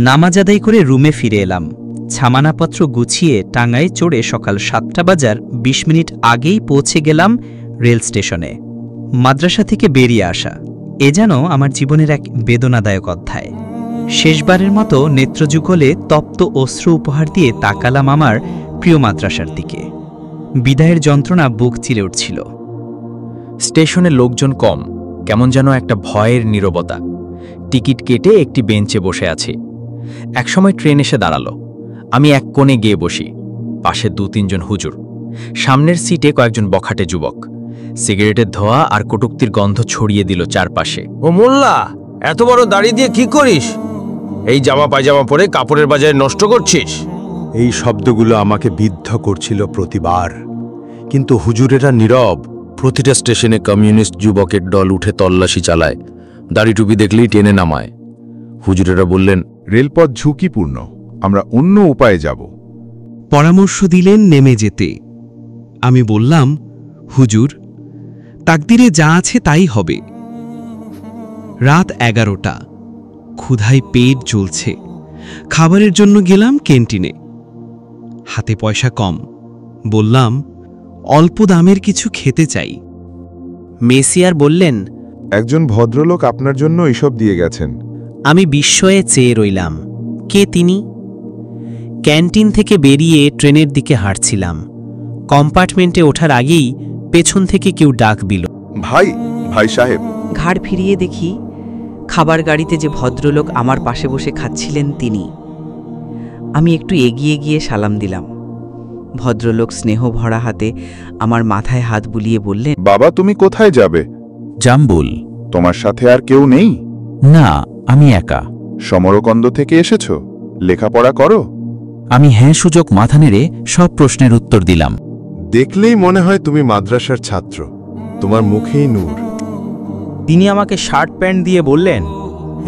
নামাজ আদায় করে রুমে ফিরে এলাম। ছামানাপত্র গুছিয়ে টাঙ্গায় চড়ে সকাল 7টা বাজার 20 মিনিট আগেই পৌঁছে গেলাম রেল স্টেশনে। মাদ্রাসা থেকে বেরিয়ে আসা এ যেন আমার জীবনের এক বেদনাদায়ক অধ্যায়। শেষবারের মতো নেত্রযুগলে তপ্ত অশ্রু উপহার দিয়ে তাকালাম আমার প্রিয় মাদ্রাসার দিকে। বিদায়ের যন্ত্রণা বুক চিরে উঠছিল। স্টেশনে লোকজন কম, কেমন যেন একটা ভয়ের নীরবতা। টিকিট কেটে একটি বেঞ্চে বসে আছি। একসময় ট্রেন এসে দাঁড়ালো। আমি এক কোণে গিয়ে বসি। পাশে 2-3 জন হুজুর, সামনের সিটে কয়েকজন বখাটে যুবক। সিগারেটের ধোঁয়া আর কটুক্তির গন্ধ ছড়িয়ে দিল চারপাশে। ও মোল্লা, এত বড় দাড়ি দিয়ে কি করিস? এই জামা পায়জামা পরে কাপড়ের বাজারে নষ্ট করছিস? এই শব্দগুলো আমাকে বিদ্ধ করছিল প্রতিবার, কিন্তু হুজুরেরা নীরব। প্রতিটা স্টেশনে কমিউনিস্ট যুবকের দল উঠে তল্লাশি চালায়, দাড়ি টুপি দেখলেই টেনে নামায়। হুজুরেরা বললেন, রেলপথ ঝুঁকিপূর্ণ, আমরা অন্য উপায়ে যাব। পরামর্শ দিলেন নেমে যেতে। আমি বললাম, হুজুর, তাকদিরে যা আছে তাই হবে। রাত 11টা, ক্ষুধায় পেট জ্বলছে। খাবারের জন্য গেলাম ক্যান্টিনে। হাতে পয়সা কম। বললাম, অল্প দামের কিছু খেতে চাই। মেসিয়ার বললেন, একজন ভদ্রলোক আপনার জন্য এসব দিয়ে গেছেন। আমি বিস্ময়ে চেয়ে রইলাম। কে তিনি? ক্যান্টিন থেকে বেরিয়ে ট্রেনের দিকে হাঁটছিলাম। কম্পার্টমেন্টে ওঠার আগেই পেছন থেকে কেউ ডাক দিল, ভাই সাহেব। ঘাড় ফিরিয়ে দেখি খাবার গাড়িতে যে ভদ্রলোক আমার পাশে বসে খাচ্ছিলেন তিনি। আমি একটু এগিয়ে গিয়ে সালাম দিলাম। ভদ্রলোক স্নেহ ভরা হাতে আমার মাথায় হাত বুলিয়ে বললেন, বাবা, তুমি কোথায় যাবে? জাম্বুল। তোমার সাথে আর কেউ নেই? না, আমি একা। সমরকন্দ থেকে এসেছো? লেখাপড়া করো? আমি হ্যাঁ সূচক মাথা নেড়ে সব প্রশ্নের উত্তর দিলাম। দেখলেই মনে হয় তুমি মাদ্রাসার ছাত্র, তোমার মুখেই নূর। তিনি আমাকে শার্ট প্যান্ট দিয়ে বললেন,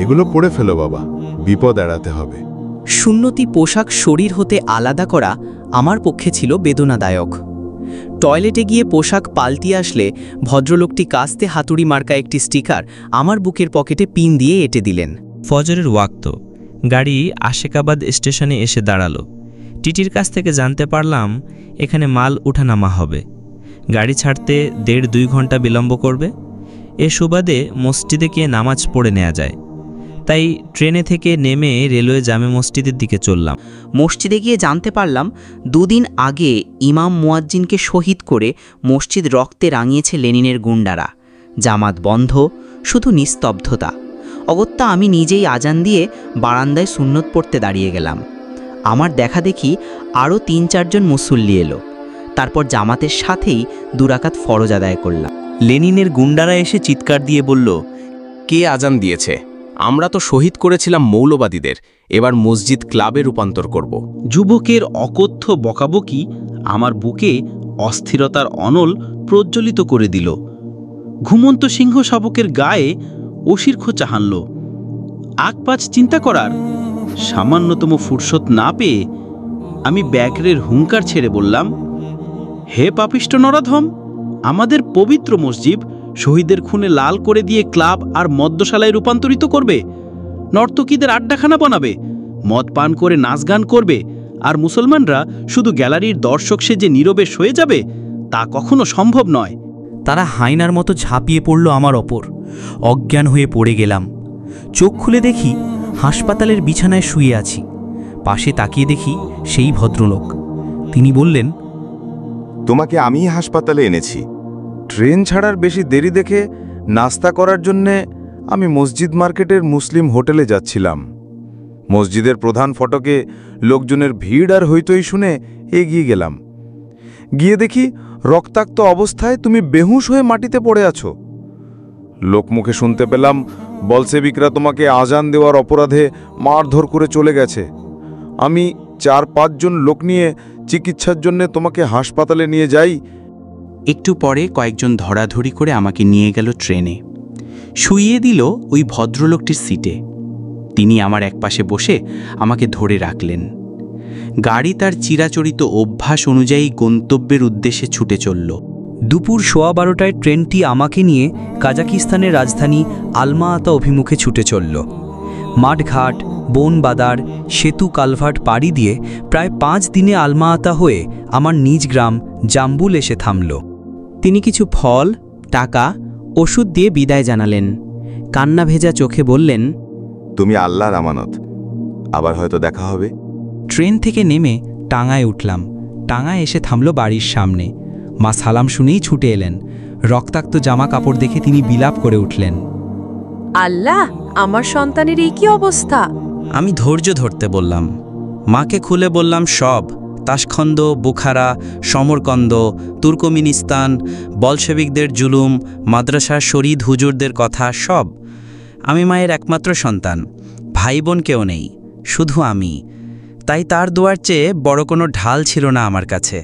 এগুলো পরে ফেলো বাবা, বিপদ এড়াতে হবে। সুন্নতি পোশাক শরীর হতে আলাদা করা আমার পক্ষে ছিল বেদনাদায়ক। টয়লেটে গিয়ে পোশাক পাল্টিয়ে আসলে ভদ্রলোকটি কাস্তে হাতুড়ি মার্কা একটি স্টিকার আমার বুকের পকেটে পিন দিয়ে এঁটে দিলেন। ফজরের ওয়াক্ত। গাড়ি আশেকাবাদ স্টেশনে এসে দাঁড়ালো। টিটির কাছ থেকে জানতে পারলাম এখানে মাল উঠানামা হবে। গাড়ি ছাড়তে 1.5-2 ঘন্টা বিলম্ব করবে। এ সুবাদে মসজিদে গিয়ে নামাজ পড়ে নেওয়া যায়। তাই ট্রেনে থেকে নেমে রেলওয়ে জামে মসজিদের দিকে চললাম। মসজিদে গিয়ে জানতে পারলাম 2 দিন আগে ইমাম মুয়াজ্জিনকে শহীদ করে মসজিদ রক্তে রাঙিয়েছে লেনিনের গুন্ডারা। জামাত বন্ধ, শুধু নিস্তব্ধতা। অগত্যা আমি নিজেই আজান দিয়ে বারান্দায় সুন্নত পড়তে দাঁড়িয়ে গেলাম। আমার দেখা দেখি আরও 3-4 জন মুসল্লি এলো। তারপর জামাতের সাথেই 2 রাকাত ফরজ আদায় করলাম। লেনিনের গুন্ডারা এসে চিৎকার দিয়ে বলল, কে আজান দিয়েছে? আমরা তো শহীদ করেছিলাম মৌলবাদীদের, এবার মসজিদ ক্লাবে রূপান্তর করব। যুবকের অকথ্য বকাবকি আমার বুকে অস্থিরতার অনল প্রজ্বলিত করে দিল। ঘুমন্ত সিংহ শাবকের গায়ে অসির খোঁচা হানল। আকপাচ চিন্তা করার সামান্যতম ফুরসত না পেয়ে আমি ব্যাঘ্রের হুঙ্কার ছেড়ে বললাম, হে পাপিষ্ট নরাধম, আমাদের পবিত্র মসজিদ শহীদের খুনে লাল করে দিয়ে ক্লাব আর মদ্যশালায় রূপান্তরিত করবে? নর্তকীদের আড্ডাখানা বানাবে, মদ পান করে নাচ গান করবে, আর মুসলমানরা শুধু গ্যালারির দর্শক সেজে নীরবে সয়ে যাবে? তা কখনো সম্ভব নয়। তারা হায়নার মতো ঝাঁপিয়ে পড়ল আমার ওপর। অজ্ঞান হয়ে পড়ে গেলাম। চোখ খুলে দেখি হাসপাতালের বিছানায় শুয়ে আছি। পাশে তাকিয়ে দেখি সেই ভদ্রলোক। তিনি বললেন, তোমাকে আমি হাসপাতালে এনেছি। ট্রেন ছাড়ার বেশি দেরি দেখে নাস্তা করার জন্যে আমি মসজিদ মার্কেটের মুসলিম হোটেলে যাচ্ছিলাম। মসজিদের প্রধান ফটকে লোকজনের ভিড় আর হইতই শুনে এগিয়ে গেলাম। গিয়ে দেখি রক্তাক্ত অবস্থায় তুমি বেহুশ হয়ে মাটিতে পড়ে আছো। লোকমুখে শুনতে পেলাম বলসেবিকরা তোমাকে আজান দেওয়ার অপরাধে মারধর করে চলে গেছে। আমি 4-5 জন লোক নিয়ে চিকিৎসার জন্য তোমাকে হাসপাতালে নিয়ে যাই। একটু পরে কয়েকজন ধরাধরি করে আমাকে নিয়ে গেল ট্রেনে। শুইয়ে দিল ওই ভদ্রলোকটির সিটে। তিনি আমার একপাশে বসে আমাকে ধরে রাখলেন। গাড়ি তার চিরাচরিত অভ্যাস অনুযায়ী গন্তব্যের উদ্দেশ্যে ছুটে চলল। দুপুর 12:15টায় ট্রেনটি আমাকে নিয়ে কাজাকিস্তানের রাজধানী আলমা আতা অভিমুখে ছুটে চলল। মাঠঘাট বনবাদার সেতু কালভার্ট পাড়ি দিয়ে প্রায় 5 দিনে আলমাআতা হয়ে আমার নিজ গ্রাম জাম্বুল এসে থামল। তিনি কিছু ফল, টাকা, ওষুধ দিয়ে বিদায় জানালেন। কান্না ভেজা চোখে বললেন, তুমি আল্লাহর আমানত, আবার হয়তো দেখা হবে। ট্রেন থেকে নেমে টাঙ্গায় উঠলাম। টাঙ্গায় এসে থামল বাড়ির সামনে। মা সালাম শুনেই ছুটে এলেন। রক্তাক্ত জামা কাপড় দেখে তিনি বিলাপ করে উঠলেন। আল্লাহ, আমার সন্তানের এই কি অবস্থা? আমি ধৈর্য ধরতে বললাম। মাকে খুলে বললাম সব, তাশখন্দ, বুখারা, সমরকন্দ, তুর্কমিনিস্তান, বলশেবিকদের জুলুম, মাদ্রাসার শরীদ হুজুরদের কথা সব। আমি মায়ের একমাত্র সন্তান, ভাই বোন কেউ নেই, শুধু আমি। তাই তার দোয়ার চেয়ে বড় কোনো ঢাল ছিল না আমার কাছে।